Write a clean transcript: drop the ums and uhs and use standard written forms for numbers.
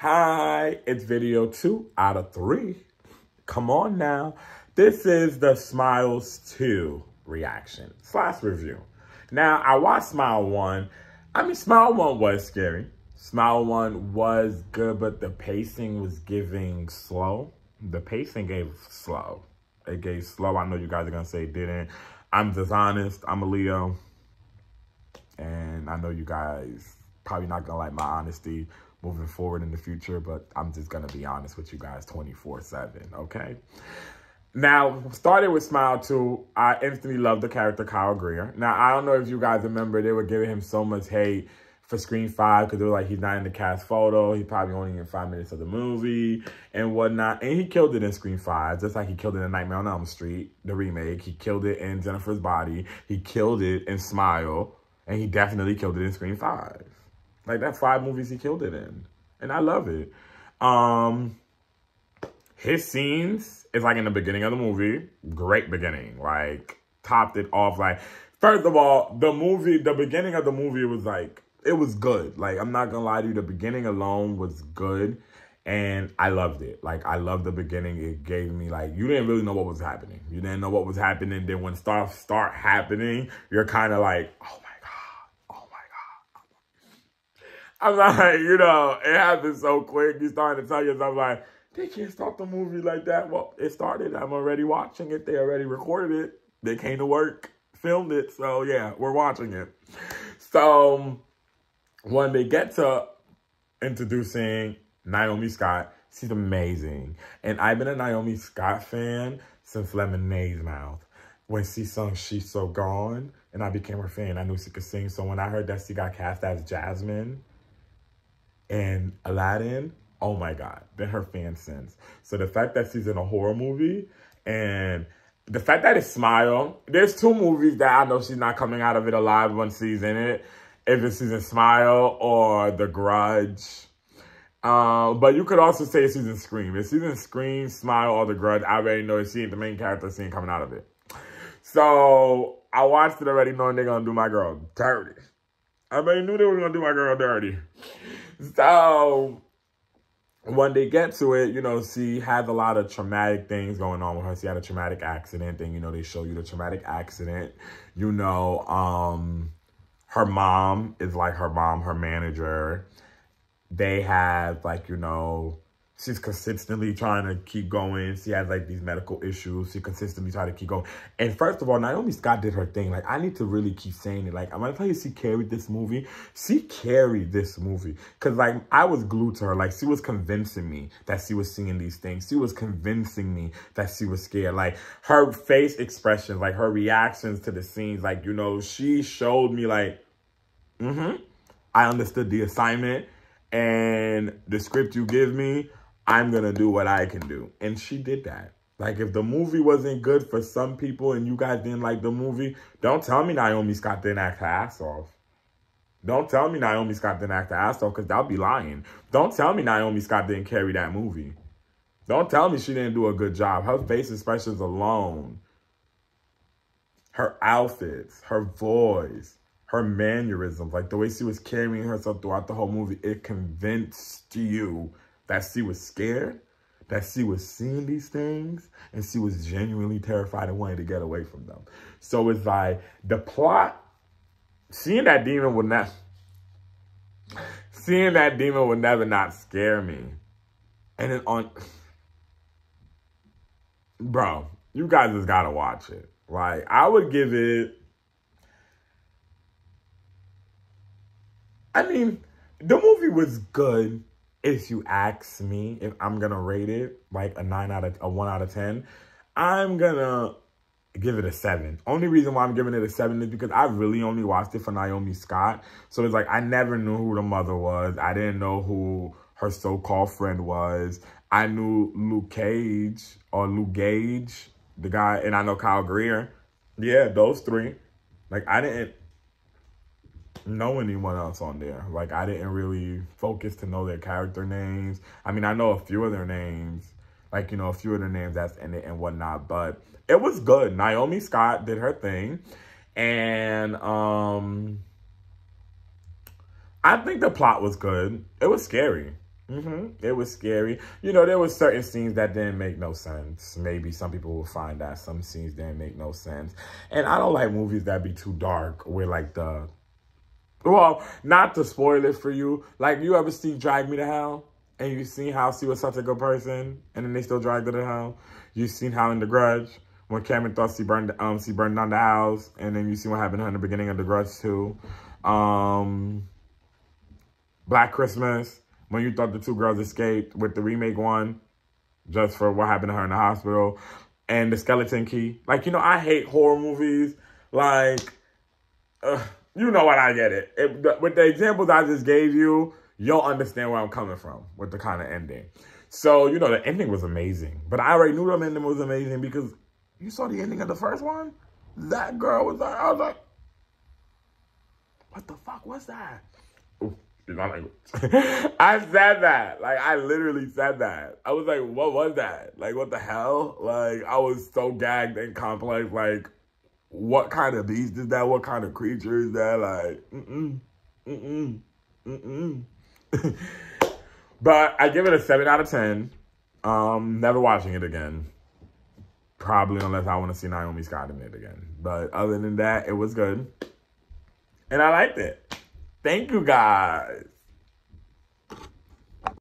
Hi, it's video 2 out of 3. Come on now. This is the Smiles 2 reaction / review. Now, I watched Smile 1. Smile 1 was scary. Smile 1 was good, but the pacing was giving slow. The pacing gave slow. It gave slow. I know you guys are going to say it didn't. I'm dishonest. I'm a Leo. And I know you guys probably not going to like my honesty moving forward in the future, but I'm just going to be honest with you guys 24/7, okay? Now, started with Smile 2, I instantly loved the character Kyle Greer. Now, I don't know if you guys remember, they were giving him so much hate for Scream 5 because they were like, he's not in the cast photo. He's probably only in 5 minutes of the movie and whatnot. And he killed it in Scream 5, just like he killed it in Nightmare on Elm Street, the remake. He killed it in Jennifer's Body. He killed it in Smile. And he definitely killed it in Scream 5. Like, that's 5 movies he killed it in. And I love it. His scenes is like in the beginning of the movie. Great beginning. Like, topped it off. Like, first of all, the beginning of the movie was like, it was good. Like, I'm not gonna lie to you. The beginning alone was good. And I loved it. Like, I loved the beginning. It gave me, like, you didn't really know what was happening. You didn't know what was happening. Then when stuff start happening, you're kind of like, oh my I'm like, it happened so quick. You starting to tell yourself, like, they can't start the movie like that. Well, it started. I'm already watching it. They already recorded it. They came to work, filmed it. So, yeah, we're watching it. So, when they get to introducing Naomi Scott, she's amazing. And I've been a Naomi Scott fan since Lemonade's Mouth. When she sung She's So Gone, and I became her fan, I knew she could sing. So when I heard that she got cast as Jasmine and Aladdin, oh my God, been her fan since. So the fact that she's in a horror movie and the fact that it's Smile, there's 2 movies that I know she's not coming out of it alive when she's in it. If it's she's in Smile or The Grudge. But you could also say she's in Scream. If she's in Scream, Smile, or The Grudge, I already know she ain't the main character, she ain't coming out of it. So I watched it already knowing they're going to do my girl dirty. I already knew they were going to do my girl dirty. So when they get to it, she has a lot of traumatic things going on with her. She had a traumatic accident, and, they show you the traumatic accident. Her mom is like her manager. They have, like, she's consistently trying to keep going. She has, like, these medical issues. She consistently trying to keep going. And first of all, Naomi Scott did her thing. Like, I need to really keep saying it. Like, I'm going to tell you, she carried this movie. She carried this movie. Because, like, I was glued to her. Like, she was convincing me that she was seeing these things. She was convincing me that she was scared. Like, her face expressions, like, her reactions to the scenes. Like, she showed me, like, I understood the assignment. And the script you give me, I'm going to do what I can do. And she did that. Like, if the movie wasn't good for some people and you guys didn't like the movie, don't tell me Naomi Scott didn't act her ass off. Don't tell me Naomi Scott didn't act her ass off, because that'll be lying. Don't tell me Naomi Scott didn't carry that movie. Don't tell me she didn't do a good job. Her face expressions alone, her outfits, her voice, her mannerisms, like the way she was carrying herself throughout the whole movie, it convinced you that she was scared, that she was seeing these things, and she was genuinely terrified and wanted to get away from them. So it's like, the plot, seeing that demon would never not scare me. And then bro, you guys just gotta watch it. Like, I would give it, the movie was good. If you ask me if I'm going to rate it like a 1 out of 10, I'm going to give it a 7. Only reason why I'm giving it a 7 is because I really only watched it for Naomi Scott. So it's like, I never knew who the mother was. I didn't know who her so-called friend was. I knew Luke Gage, the guy, and I know Kyle Greer. Yeah, those 3. Like, I didn't know anyone else on there. Like, I didn't really focus to know their character names. I know a few of their names, like, a few of the names that's in it and whatnot, but it was good. Naomi Scott did her thing, and I think the plot was good. It was scary. It was scary. You know, there was certain scenes that didn't make no sense. Maybe some people will find that some scenes didn't make no sense. And I don't like movies that be too dark where like well, not to spoil it for you. Like, you ever see Drag Me to Hell? And you seen how she was such a good person and then they still dragged her to hell? You seen how in The Grudge, when Cameron thought she burned down the house, and then you see what happened to her in the beginning of The Grudge too. Black Christmas, when you thought the two girls escaped with the remake one, just for what happened to her in the hospital. And The Skeleton Key. Like, you know, I hate horror movies. Like, you know what, I get it. With the examples I just gave you, you'll understand where I'm coming from with the kind of ending. So, you know, the ending was amazing. But I already knew the ending was amazing because you saw the ending of the first one? That girl was like, I was like, what the fuck was that? Ooh. I said that. Like, I literally said that. I was like, what was that? Like, what the hell? Like, I was so gagged and complex. Like, what kind of beast is that? What kind of creature is that? Like, But I give it a 7 out of 10. Never watching it again. Probably unless I want to see Naomi Scott in it again. But other than that, it was good. And I liked it. Thank you, guys.